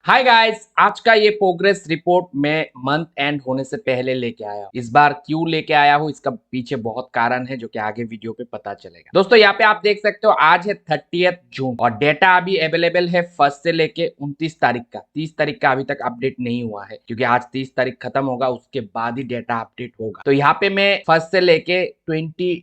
Hi guys, आज का ये प्रोग्रेस रिपोर्ट मैं मंथ एंड होने से पहले लेके आया हूँ। इस बार क्यों लेके आया हूँ, इसका पीछे बहुत कारण है जो कि आगे वीडियो पे पता चलेगा। दोस्तों यहाँ पे आप देख सकते हो आज है 30 जून और डेटा अभी अवेलेबल है 1 से लेके 29 तारीख का। 30 तारीख का अभी तक अपडेट नहीं हुआ है क्योंकि आज 30 तारीख खत्म होगा, उसके बाद ही डेटा अपडेट होगा। तो यहाँ पे मैं 1 से लेके 29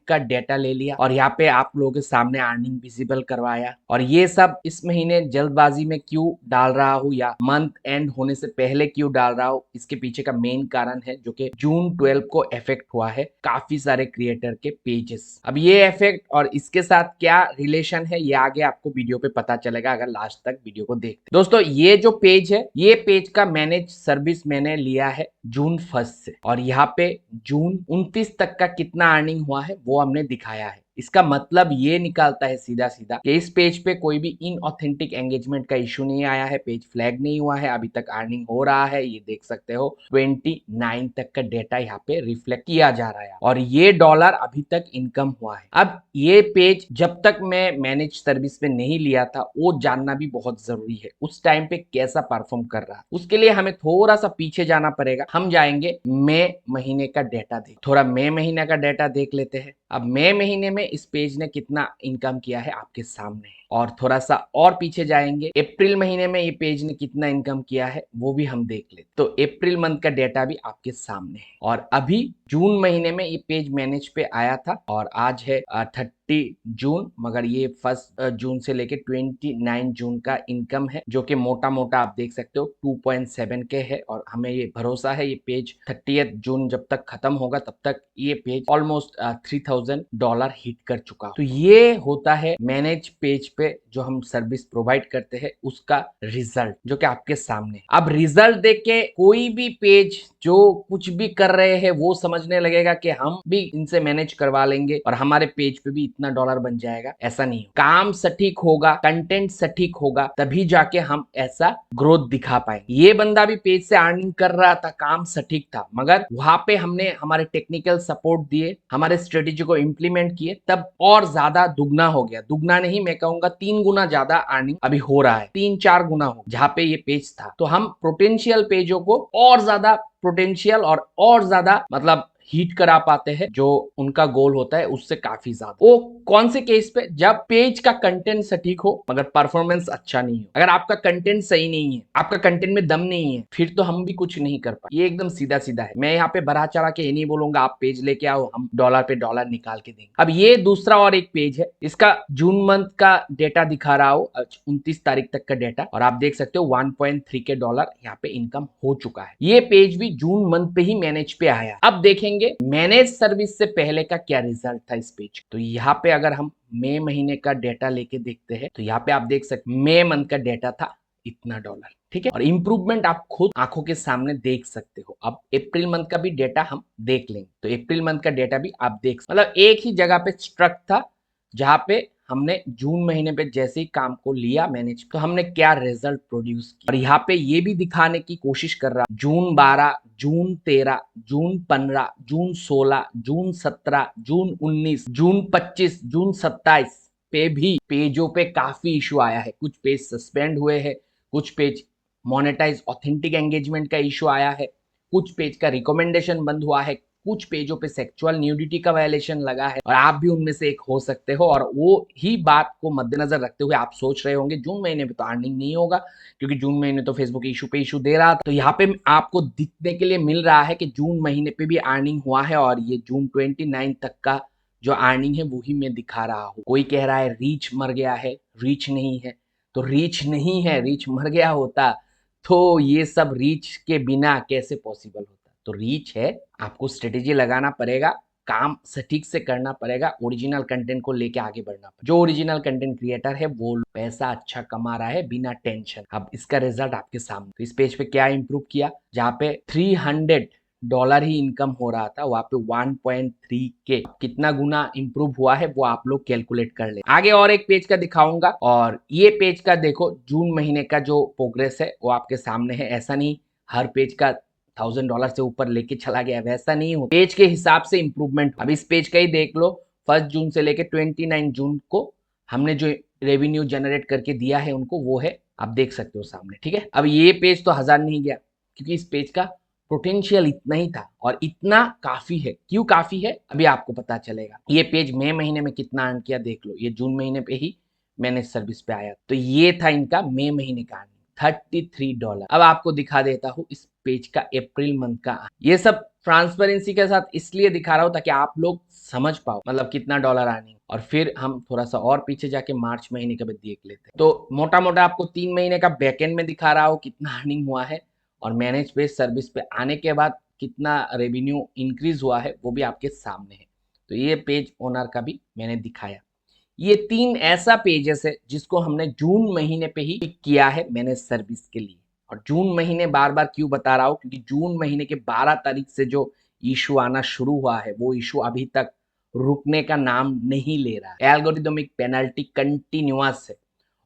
का डेटा ले लिया और यहाँ पे आप लोगों के सामने अर्निंग विजिबल करवाया। और ये सब इस महीने जल्दबाजी में क्यों डाल रहा हूँ या मंथ एंड होने से पहले क्यों डाल रहा हूँ, इसके पीछे का मेन कारण है जो कि जून 12 को इफेक्ट हुआ है काफी सारे क्रिएटर के पेजेस। अब ये इफेक्ट और इसके साथ क्या रिलेशन है ये आगे आपको वीडियो पे पता चलेगा अगर लास्ट तक वीडियो को देखते। दोस्तों ये जो पेज है, ये पेज का मैनेज सर्विस मैंने लिया है जून 1 से और यहाँ पे जून 29 तक का कितना अर्निंग हुआ है वो हमने दिखाया है। इसका मतलब ये निकालता है सीधा सीधा कि इस पेज पे कोई भी इनऑथेंटिक एंगेजमेंट का इशू नहीं आया है, पेज फ्लैग नहीं हुआ है, अभी तक अर्निंग हो रहा है। ये देख सकते हो 29 तक का डेटा यहाँ पे रिफ्लेक्ट किया जा रहा है और ये डॉलर अभी तक इनकम हुआ है। अब ये पेज जब तक मैं मैनेज सर्विस में नहीं लिया था वो जानना भी बहुत जरूरी है, उस टाइम पे कैसा परफॉर्म कर रहा है। उसके लिए हमें थोड़ा सा पीछे जाना पड़ेगा। हम जाएंगे मई महीने का डेटा देख, थोड़ा मई महीने का डेटा देख लेते हैं। अब मई महीने में इस पेज ने कितना इनकम किया है आपके सामने है और थोड़ा सा और पीछे जाएंगे, अप्रैल महीने में ये पेज ने कितना इनकम किया है वो भी हम देख लेते। तो अप्रैल मंथ का डेटा भी आपके सामने है और अभी जून महीने में ये पेज मैनेज पे आया था और आज है 30 जून, मगर ये 1 जून से लेके 29 जून का इनकम है जो कि मोटा मोटा आप देख सकते हो 2.7 के है। और हमें ये भरोसा है ये पेज 30 जून जब तक खत्म होगा तब तक ये पेज ऑलमोस्ट $3000 हिट कर चुका। तो ये होता है मैनेज पेज पे जो हम सर्विस प्रोवाइड करते हैं उसका रिजल्ट जो कि आपके सामने। अब रिजल्ट देख के कोई भी पेज जो कुछ भी कर रहे हैं वो समझने लगेगा कि हम भी इनसे मैनेज करवा लेंगे और हमारे पेज पे भी इतना डॉलर बन जाएगा। ऐसा नहीं, काम सटीक होगा, कंटेंट सटीक होगा, तभी जाके हम ऐसा ग्रोथ दिखा पाएंगे। ये बंदा भी पेज से अर्निंग कर रहा था, काम सटीक था, मगर वहां पे हमने हमारे टेक्निकल सपोर्ट दिए, हमारे स्ट्रेटेजी को इंप्लीमेंट किए, तब और ज्यादा दुगना हो गया। दुगना नहीं, मैं कहूंगा 3 गुना ज्यादा अर्निंग अभी हो रहा है, 3-4 गुना हो जहां पे ये पेज था। तो हम पोटेंशियल पेजों को और ज्यादा पोटेंशियल और ज्यादा मतलब हीट करा पाते हैं, जो उनका गोल होता है उससे काफी ज्यादा। वो कौन से केस पे, जब पेज का कंटेंट सटीक हो मगर परफॉर्मेंस अच्छा नहीं हो। अगर आपका कंटेंट सही नहीं है, आपका कंटेंट में दम नहीं है, फिर तो हम भी कुछ नहीं कर पाए। ये एकदम सीधा सीधा है। मैं यहाँ पे बढ़ा चढ़ा के ये नहीं बोलूंगा आप पेज लेके आओ हम डॉलर पे डॉलर निकाल के देंगे। अब ये दूसरा और एक पेज है, इसका जून मंथ का डेटा दिखा रहा हूं, 29 तारीख तक का डेटा, और आप देख सकते हो 1.3 के डॉलर यहाँ पे इनकम हो चुका है। ये पेज भी जून मंथ पे ही मैनेज पे आया। अब देखेंगे मैनेज सर्विस से पहले का क्या रिजल्ट था इस पेज। तो यहाँ पे अगर हम मई महीने का डेटा लेके देखते हैं तो यहाँ पे आप देख सकते मई मंथ का डेटा था इतना डॉलर, ठीक है, और इंप्रूवमेंट आप खुद आंखों के सामने देख सकते हो। अब अप्रैल मंथ का भी डेटा हम देख लेंगे तो अप्रैल मंथ का डेटा भी आप देख, मतलब एक ही जगह पे स्ट्रक था जहां पे हमने जून महीने पे जैसे ही काम को लिया मैनेज तो हमने क्या रिजल्ट प्रोड्यूस किया। और यहाँ पे ये भी दिखाने की कोशिश कर रहा, जून 12, जून 13, जून 15, जून 16, जून 17, जून 19, जून 25, जून 27 पे भी पेजों पे काफी इशू आया है। कुछ पेज सस्पेंड हुए हैं, कुछ पेज मोनेटाइज ऑथेंटिक एंगेजमेंट का इशू आया है, कुछ पेज का रिकमेंडेशन बंद हुआ है, कुछ पेजों पे सेक्सुअल न्यूडिटी का वायलेशन लगा है और आप भी उनमें से एक हो सकते हो। और वो ही बात को मद्देनजर रखते हुए आप सोच रहे होंगे जून महीने में तो अर्निंग नहीं होगा क्योंकि जून महीने तो फेसबुक इशू पे इशू दे रहा था। तो यहाँ पे आपको दिखने के लिए मिल रहा है कि जून महीने पे भी अर्निंग हुआ है और ये जून 29 तक का जो अर्निंग है वो ही मैं दिखा रहा हूँ। कोई कह रहा है रीच मर गया है, रीच नहीं है, तो रीच नहीं है, रीच मर गया होता तो ये सब रीच के बिना कैसे पॉसिबल होता। तो रीच है, आपको स्ट्रेटेजी लगाना पड़ेगा, काम सटीक से करना पड़ेगा, ओरिजिनल कंटेंट को लेके आगे बढ़ना पड़ेगा। जो ओरिजिनल कंटेंट क्रिएटर है वो पैसा अच्छा कमा रहा है बिना टेंशन। अब इसका रिजल्ट आपके सामने। तो इस पेज पे क्या इंप्रूव किया, जहाँ पे $300 ही इनकम हो रहा था वहां पे 1.3 के कितना गुना इंप्रूव हुआ है वो आप लोग कैलकुलेट कर ले। आगे और एक पेज का दिखाऊंगा और ये पेज का देखो जून महीने का जो प्रोग्रेस है वो आपके सामने है। ऐसा नहीं हर पेज का $1000 से ऊपर लेके चला गया, वैसा नहीं हो, पेज के हिसाब से इंप्रूवमेंट। अब इस पेज का ही देख लो, 1 जून से लेके 29 जून को हमने जो रेवेन्यू जनरेट करके दिया है उनको वो है आप देख सकते हो सामने, ठीक है। अब ये पेज तो 1000 नहीं गया, क्योंकि इस पेज का पोटेंशियल इतना ही था और इतना काफी है। क्यों काफी है अभी आपको पता चलेगा। ये पेज मई महीने में कितना अर्न किया देख लो, ये जून महीने पे ही मैनेज सर्विस पे आया, तो ये था इनका मई महीने का अर्निंग, $33। अब आपको दिखा देता हूँ इस पेज का अप्रैल मंथ का। ये सब ट्रांसपेरेंसी के साथ इसलिए दिखा रहा हूँ ताकि आप लोग समझ पाओ मतलब कितना डॉलर अर्निंग। और फिर हम थोड़ा सा और पीछे जाके मार्च महीने का भी देख लेते हैं। तो मोटा मोटा आपको 3 महीने का बैकएंड में दिखा रहा हूँ कितना अर्निंग हुआ है, और मैनेज बेस्ड सर्विस पे आने के बाद कितना रेवेन्यू इंक्रीज हुआ है वो भी आपके सामने है। तो ये पेज ओनर का भी मैंने दिखाया। ये 3 ऐसा पेजेस है जिसको हमने जून महीने पे ही पिक किया है मैनेज सर्विस के लिए। और जून महीने बार बार क्यों बता रहा हूँ, क्योंकि जून महीने के 12 तारीख से जो इशू आना शुरू हुआ है वो इशू अभी तक रुकने का नाम नहीं ले रहा है। एल्गोरिदमिक पेनल्टी कंटिन्यूअस है,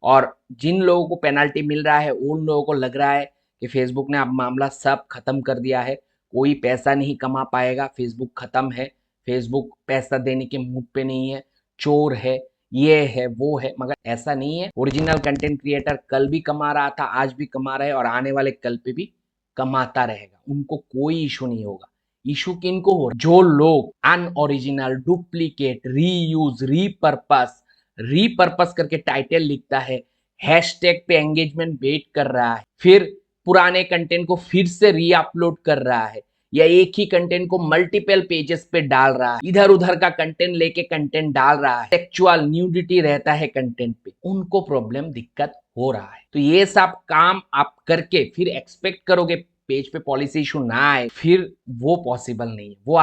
और जिन लोगों को पेनल्टी मिल रहा है उन लोगों को लग रहा है कि फेसबुक ने अब मामला सब खत्म कर दिया है, कोई पैसा नहीं कमा पाएगा, फेसबुक खत्म है, फेसबुक पैसा देने के मूड पे नहीं है, चोर है, ये है वो है। मगर ऐसा नहीं है। ओरिजिनल कंटेंट क्रिएटर कल भी कमा रहा था, आज भी कमा रहा है, और आने वाले कल पे भी कमाता रहेगा, उनको कोई इशू नहीं होगा। इशू किनको हो रहा है? जो लोग अनओरिजिनल, डुप्लीकेट, रीयूज, रीपर्पस करके टाइटल लिखता है, हैशटैग पे एंगेजमेंट वेट कर रहा है, फिर पुराने कंटेंट को फिर से री अपलोड कर रहा है, या एक ही कंटेंट को मल्टीपल पेजेस पे डाल रहा है, इधर उधर का कंटेंट लेके कंटेंट डाल रहा है, सेक्सुअल न्यूडिटी रहता है कंटेंट पे, उनको प्रॉब्लम दिक्कत हो रहा है। तो ये सब काम आप करके फिर एक्सपेक्ट करोगे पेज पे पॉलिसी इशू ना आए, फिर वो पॉसिबल नहीं है। वो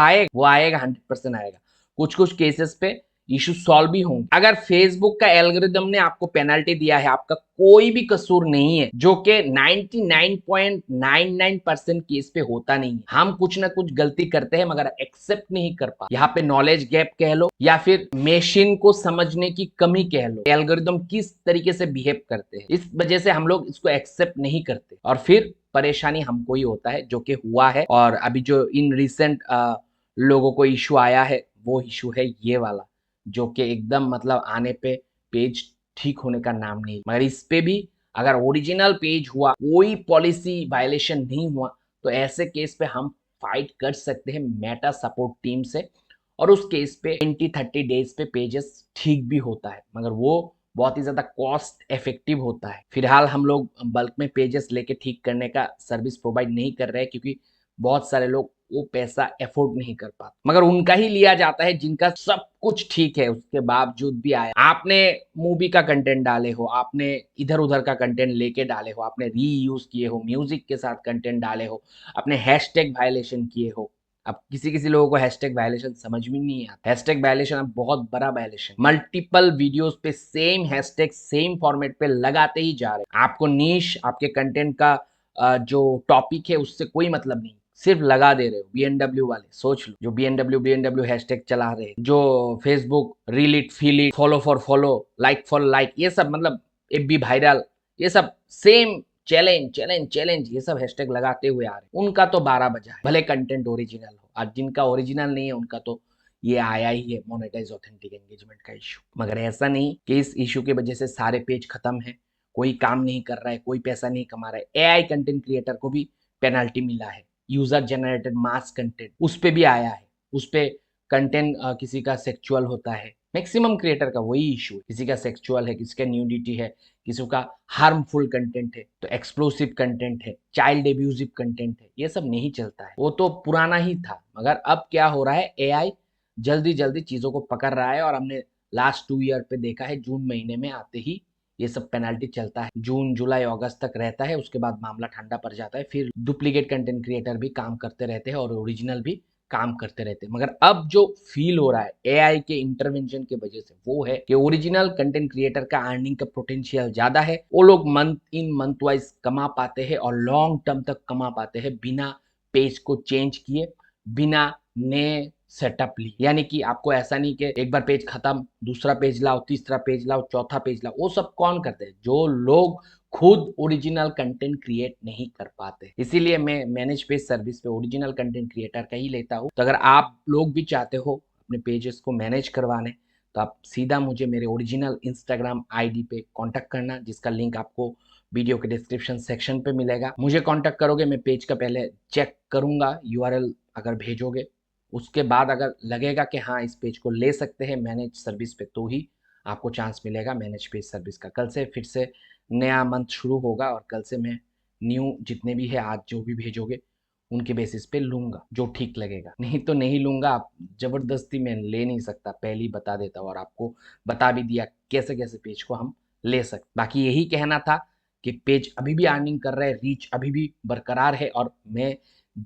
आएगा 100% आएगा। कुछ कुछ केसेस पे इशू सॉल्व भी होंगे। अगर फेसबुक का एल्गोरिदम ने आपको पेनल्टी दिया है, आपका कोई भी कसूर नहीं है, जो कि 99.99% केस पे होता नहीं है। हम कुछ ना कुछ गलती करते हैं मगर एक्सेप्ट नहीं कर पाते। यहाँ पे नॉलेज गैप कह लो या फिर मशीन को समझने की कमी कह लो, एल्गोरिदम किस तरीके से बिहेव करते हैं, इस वजह से हम लोग इसको एक्सेप्ट नहीं करते, और फिर परेशानी हमको ही होता है, जो कि हुआ है। और अभी जो इन रिसेंट लोगों को इशू आया है वो इशू है ये वाला, जो कि एकदम मतलब आने पे पेज ठीक होने का नाम नहीं। मगर इस पे भी अगर ओरिजिनल पेज हुआ, कोई पॉलिसी वायलेशन नहीं हुआ, तो ऐसे केस पे हम फाइट कर सकते हैं मेटा सपोर्ट टीम से, और उस केस पे 20-30 डेज पे पेजेस ठीक भी होता है। मगर वो बहुत ही ज्यादा कॉस्ट इफेक्टिव होता है। फिलहाल हम लोग बल्क में पेजेस लेके ठीक करने का सर्विस प्रोवाइड नहीं कर रहे हैं, क्योंकि बहुत सारे लोग वो पैसा अफोर्ड नहीं कर पाते। मगर उनका ही लिया जाता है जिनका सब कुछ ठीक है, उसके बावजूद भी आया। आपने मूवी का कंटेंट डाले हो, आपने इधर उधर का कंटेंट लेके डाले हो, आपने रीयूज किए हो, म्यूजिक के साथ कंटेंट डाले हो, अपने हैशटैग वायलेशन किए हो। अब किसी किसी लोगों को हैशटैग वायलेशन समझ में नहीं आता। हैशटैग वायलेशन अब बहुत बड़ा वायलेशन, मल्टीपल वीडियोस पे सेम हैशटैग सेम फॉर्मेट पे लगाते ही जा रहे हैं। आपको नीश आपके कंटेंट का जो टॉपिक है उससे कोई मतलब नहीं, सिर्फ लगा दे रहे हो। बीएनडब्ल्यू वाले सोच लो, जो बीएनडब्ल्यू हैशटैग चला रहे हैं, जो फेसबुक रीलिट, फीलिट, follow for follow, like for like, ये सब मतलब एफबी वायरल, ये सब सेम चैलेंज चैलेंज चैलेंज, ये सब हैशटैग लगाते हुए आ रहे हैं। उनका तो 12 बजा है, भले कंटेंट ओरिजिनल हो। आज जिनका ओरिजिनल नहीं है उनका तो ये आया ही है मोनेटाइज ऑथेंटिक एंगेजमेंट का इशू। मगर ऐसा नहीं कि इस इशू की वजह से सारे पेज खत्म है, कोई काम नहीं कर रहा है, कोई पैसा नहीं कमा रहा है। एआई कंटेंट क्रिएटर को भी पेनल्टी मिला है, यूजर जनरेटेड मास कंटेंट उस पे भी आया है। उस पे कंटेंट किसी का सेक्सुअल होता है, मैक्सिमम क्रिएटर का वही इशू है, किसी का सेक्सुअल है, किसी का न्यूडिटी है, किसी का हार्मफुल कंटेंट है, तो एक्सप्लोसिव कंटेंट है, चाइल्ड एब्यूजिव कंटेंट है, ये सब नहीं चलता है। वो तो पुराना ही था। मगर अब क्या हो रहा है, एआई जल्दी जल्दी चीजों को पकड़ रहा है, और हमने लास्ट 2 ईयर पे देखा है जून महीने में आते ही ये सब पेनल्टी चलता है। जून जुलाई अगस्त तक रहता है, उसके बाद मामला ठंडा पड़ जाता है। फिर डुप्लीकेट कंटेंट क्रिएटर भी काम करते रहते हैं और ओरिजिनल भी काम करते रहते हैं। मगर अब जो फील हो रहा है एआई के इंटरवेंशन की वजह से, वो है कि ओरिजिनल कंटेंट क्रिएटर का अर्निंग का पोटेंशियल ज्यादा है। वो लोग मंथ इन मंथ वाइज कमा पाते हैं और लॉन्ग टर्म तक कमा पाते हैं, बिना पेज को चेंज किए, बिना नए सेटअप ली। यानी कि आपको ऐसा नहीं कि एक बार पेज खत्म, दूसरा पेज लाओ, तीसरा पेज लाओ, चौथा पेज लाओ। वो सब कौन करते हैं? जो लोग खुद ओरिजिनल कंटेंट क्रिएट नहीं कर पाते। इसीलिए मैं मैनेज पेज सर्विस पे ओरिजिनल कंटेंट क्रिएटर का ही लेता हूँ। तो अगर आप लोग भी चाहते हो अपने पेजेस को मैनेज करवाने, तो आप सीधा मुझे मेरे ओरिजिनल इंस्टाग्राम आईडी पे कांटेक्ट करना, जिसका लिंक आपको वीडियो के डिस्क्रिप्शन सेक्शन पे मिलेगा। मुझे कांटेक्ट करोगे, मैं पेज का पहले चेक करूंगा, यूआरएल अगर भेजोगे, उसके बाद अगर लगेगा कि हाँ इस पेज को ले सकते हैं मैनेज सर्विस पे, तो ही आपको चांस मिलेगा मैनेज पेज सर्विस का। कल से फिर से नया मंथ शुरू होगा और कल से मैं न्यू जितने भी है आज जो भी भेजोगे उनके बेसिस पे लूंगा, जो ठीक लगेगा, नहीं तो नहीं लूंगा। आप जबरदस्ती मैं ले नहीं सकता, पहले ही बता देता हूँ और आपको बता भी दिया कैसे कैसे पेज को हम ले सकते। बाकी यही कहना था कि पेज अभी भी अर्निंग कर रहे हैं, रीच अभी भी बरकरार है, और मैं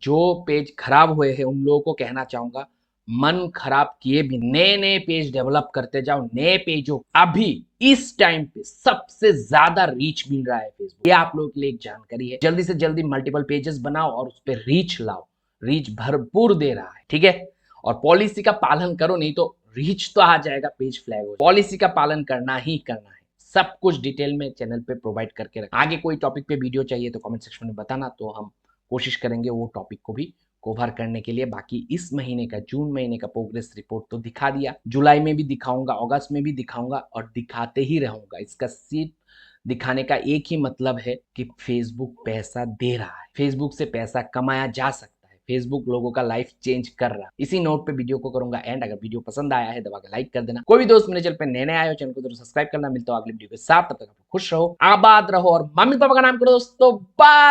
जो पेज खराब हुए हैं उन लोगों को कहना चाहूंगा, मन खराब किए भी नए नए पेज डेवलप करते जाओ। नए पेजों अभी इस टाइम पे सबसे ज्यादा रीच मिल रहा है फेसबुक, ये आप लोगों के लिए एक जानकारी है। जल्दी से जल्दी मल्टीपल पेजेस बनाओ और उस पर रीच लाओ, रीच भरपूर दे रहा है, ठीक है। और पॉलिसी का पालन करो, नहीं तो रीच तो आ जाएगा, पेज फ्लैग हो। पॉलिसी का पालन करना ही करना है, सब कुछ डिटेल में चैनल पे प्रोवाइड करके रख। आगे कोई टॉपिक पे वीडियो चाहिए तो कमेंट सेक्शन में बताना, तो हम कोशिश करेंगे वो टॉपिक को भी कवर करने के लिए। बाकी इस महीने का, जून महीने का प्रोग्रेस रिपोर्ट तो दिखा दिया, जुलाई में भी दिखाऊंगा, अगस्त में भी दिखाऊंगा और दिखाते ही रहूंगा। इसका सिर्फ दिखाने का एक ही मतलब है कि फेसबुक पैसा दे रहा है, फेसबुक से पैसा कमाया जा सकता है, फेसबुक लोगों का लाइफ चेंज कर रहा है। इसी नोट पे वीडियो को करूंगा एंड। अगर वीडियो पसंद आया है दबा के लाइक कर देना। कोई भी दोस्त मेरे चैनल पे नए नए आए हो चैनल को जरूर सब्सक्राइब करना। मिलता हूं अगली वीडियो के साथ, तब तक आप खुश रहो, आबाद रहो और मम्मी पापा का नाम करो दोस्तों। बाय।